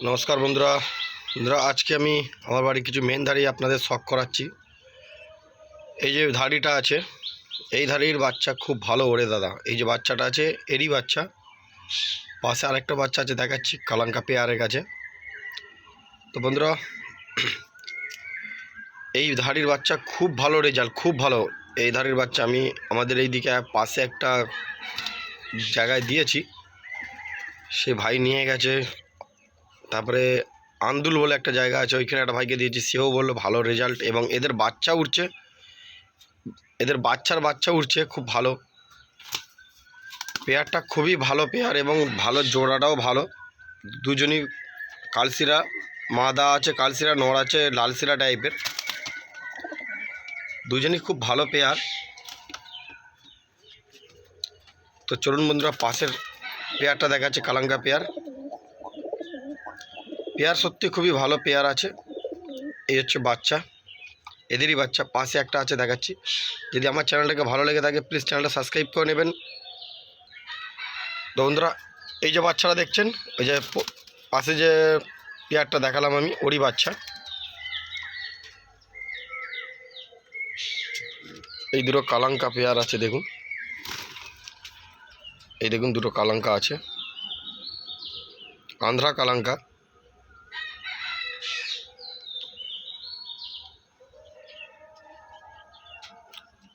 নমস্কার বন্ধুরা আজকে আমি আমার বাড়ি কিছু মেন ধাড়ি আপনাদের শখ করাচ্ছি। এই যে ধাড়িটা আছে, এই ধাড়ির বাচ্চা খুব ভালো ওড়ে দাদা। এই যে বাচ্চাটা আছে এরই বাচ্চা, পাশে আরেকটা বাচ্চা আছে দেখাচ্ছি, কালাঙ্কা পেয়ারের কাছে। তো বন্ধুরা, এই ধাড়ির বাচ্চা খুব ভালো রেজাল্ট, খুব ভালো। এই ধাড়ির বাচ্চা আমি আমাদের এই দিকে পাশে একটা জায়গায় দিয়েছি, সে ভাই নিয়ে গেছে। তারপরে আন্দুল বলে একটা জায়গা আছে, ওইখানে একটা ভাইকে দিয়েছি, সেও বললো ভালো রেজাল্ট। এবং এদের বাচ্চা উঠছে, এদের বাচ্চা উঠছে খুব ভালো। পেয়ারটা খুবই ভালো পেয়ার এবং ভালো জোড়াটাও ভালো। দুজনই কালশিরা, মাদা আছে কালশিরা, নর আছে লালশিরা টাইপের। দুজনই খুব ভালো পেয়ার। তো চলুন বন্ধুরা, পাশের পেয়ারটা দেখাচ্ছে, কালাঙ্কা পেয়ার। পেয়ার সত্যি খুবই ভালো পেয়ার আছে। এই হচ্ছে বাচ্চা, এদেরই বাচ্চা। পাশে একটা আছে দেখাচ্ছি। যদি আমার চ্যানেলটাকে ভালো লেগে থাকে প্লিজ চ্যানেলটা সাবস্ক্রাইব করে নেবেন। তো বন্ধুরা, এই যে বাচ্চারা দেখছেন, ওই যে পাশে যে পেয়ারটা দেখালাম আমি, ওরই বাচ্চা। এই দুটো কালাঙ্কা পেয়ার আছে, দেখুন, এই দেখুন দুটো কালাঙ্কা আছে, আন্ধ্রা কালাঙ্কা।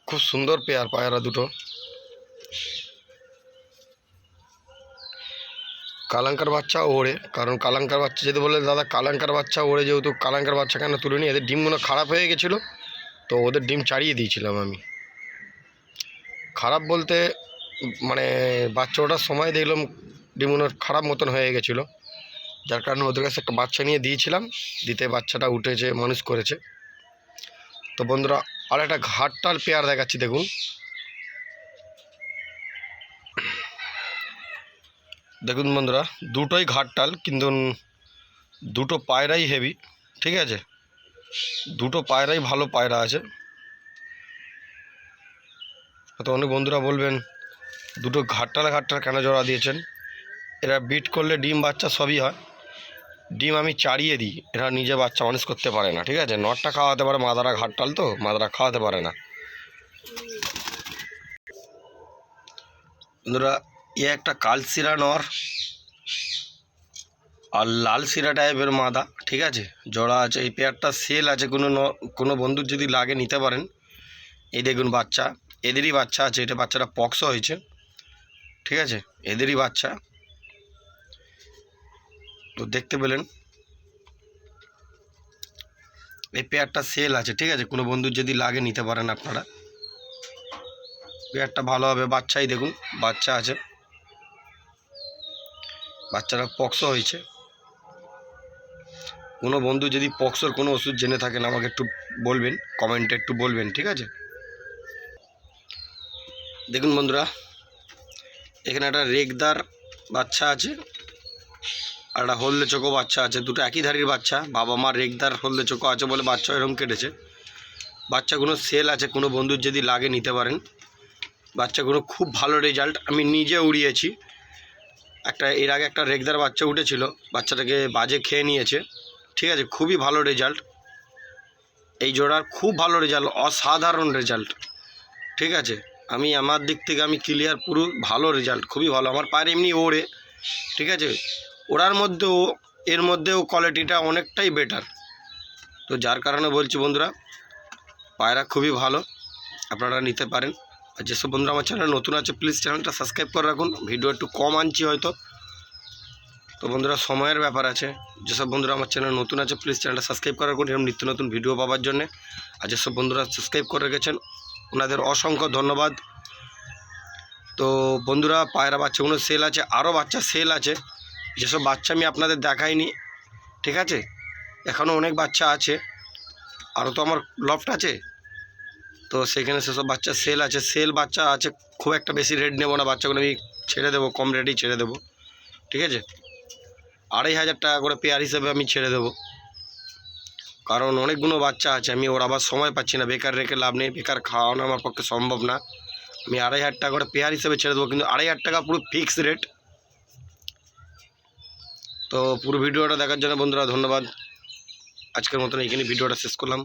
খুব সুন্দর পেয়ার পায়রা দুটো। কালাঙ্কার বাচ্চা ওড়ে, কারণ কালাঙ্কার বাচ্চা যদি বলে দাদা কালাঙ্কার বাচ্চা ওড়ে, যেহেতু কালাঙ্কার বাচ্চা কেন তুলিনি, এদের ডিমগুলো খারাপ হয়ে গেছিলো, তো ওদের ডিম ছাড়িয়ে দিয়েছিলাম আমি। খারাপ বলতে মানে বাচ্চা ওঠার সময় দেখলাম ডিমগুলো খারাপ মতন হয়ে গেছিলো, যার কারণে ওদের কাছে একটা বাচ্চা নিয়ে দিয়েছিলাম, দিতে বাচ্চাটা উঠেছে, মানুষ করেছে। তো বন্ধুরা, আর একটা ঘাটটাল পেয়ার দেখাচ্ছি, দেখুন। দেখুন বন্ধুরা, দুটোই ঘাটটাল, কিন্তু দুটো পায়রাই হেভি, ঠিক আছে, দুটো পায়রাই ভালো পায়রা আছে। তো অনেক বন্ধুরা বলবেন দুটো ঘাটটাল কেন জোড়া দিয়েছেন। এরা বিট করলে ডিম বাচ্চা সবই হয়, ডিম আমি চাড়িয়ে দিই, এরা নিজে বাচ্চা মানুষ করতে পারে না, ঠিক আছে। নটটা খাওয়াতে পারে, মাদারা ঘাটটাল তো, মাদারা খাওয়াতে পারে না। বন্ধুরা, এ একটা কালশিরা নর আর লাল শিরা টাইপের মাদা, ঠিক আছে, জোড়া আছে। এই পেয়ারটা সেল আছে, কোনো বন্ধুর যদি লাগে নিতে পারেন। এই দেখুন বাচ্চা, এদেরই বাচ্চা আছে, এটা বাচ্চাটা পক্সও হয়েছে, ঠিক আছে, এদেরই বাচ্চা। তো দেখতে পেলেন, এই পেয়ারটা সেল আছে, ঠিক আছে, কোনো বন্ধুর যদি লাগে নিতে পারেন আপনারা। পেয়ারটা ভালো হবে। বাচ্চাই দেখুন, বাচ্চা আছে, বাচ্চাটা পক্সও হয়েছে। কোনো বন্ধু যদি পক্সর কোনো ওষুধ জেনে থাকেন আমাকে একটু বলবেন, কমেন্টে একটু বলবেন, ঠিক আছে। দেখুন বন্ধুরা, এখানে একটা রেগদার বাচ্চা আছে আর একটা হলদে চোখো বাচ্চা আছে, দুটো একই ধারির বাচ্চা। বাবা মা রেগদার হলদে চোখো আছে বলে বাচ্চা এরকম কেটেছে। বাচ্চাগুলো সেল আছে, কোনো বন্ধুর যদি লাগে নিতে পারেন। বাচ্চাগুলো খুব ভালো রেজাল্ট, আমি নিজে উড়িয়েছি। এর আগে একটা রেগদার বাচ্চা উঠেছিল, বাচ্চাটাকে বাজে খেয়ে নিয়েছে, ঠিক আছে, খুবই ভালো রেজাল্ট। এই জোড়ার খুব ভালো রেজাল্ট, অসাধারণ রেজাল্ট, ঠিক আছে। আমি আমার দিক থেকে আমি ক্লিয়ার, পুরো ভালো রেজাল্ট, খুবই ভালো। আমার পায়ের এমনি ওড়ে, ঠিক আছে, ওড়ার মধ্যেও এর মধ্যেও কোয়ালিটিটা অনেকটাই বেটার। তো যার কারণে বলছি বন্ধুরা, পায়রা খুবই ভালো, আপনারা নিতে পারেন। আর যেসব বন্ধুরা আমার চ্যানেল নতুন আছে প্লিজ চ্যানেলটা সাবস্ক্রাইব করে রাখুন। ভিডিও একটু কম আনছি হয়তো, তো বন্ধুরা সময়ের ব্যাপার আছে। যেসব বন্ধুরা আমার চ্যানেল নতুন আছে প্লিজ চ্যানেলটা সাবস্ক্রাইব করে রাখুন এরকম নিত্য নতুন ভিডিও পাওয়ার জন্যে। আর যেসব বন্ধুরা সাবস্ক্রাইব করে রেখেছেন ওনাদের অসংখ্য ধন্যবাদ। তো বন্ধুরা, পায়রা বাচ্চাগুলো সেল আছে, আরও বাচ্চা সেল আছে, যেসব বাচ্চা আমি আপনাদের দেখাইনি, ঠিক আছে, এখনও অনেক বাচ্চা আছে, আরও তো আমার লফট আছে, তো সেখানে সেসব বাচ্চা সেল আছে। সেল বাচ্চা আছে, খুব একটা বেশি রেট নেবো না, বাচ্চাগুলো আমি ছেড়ে দেবো, কম রেটেই ছেড়ে দেবো, ঠিক আছে। 2500 টাকা করে পেয়ার হিসেবে আমি ছেড়ে দেবো, কারণ অনেকগুলো বাচ্চা আছে, আমি ওর আবার সময় পাচ্ছি না, বেকার রেখে লাভ নেই, বেকার খাওয়ানো আমার পক্ষে সম্ভব না। আমি 2500 টাকা করে পেয়ার হিসেবে ছেড়ে দেবো, কিন্তু 2500 টাকা পুরো ফিক্স রেট। তো পুরো ভিডিওটা দেখার জন্য বন্ধুরা ধন্যবাদ। আজকের মতন এখানে ভিডিওটা শেষ করলাম।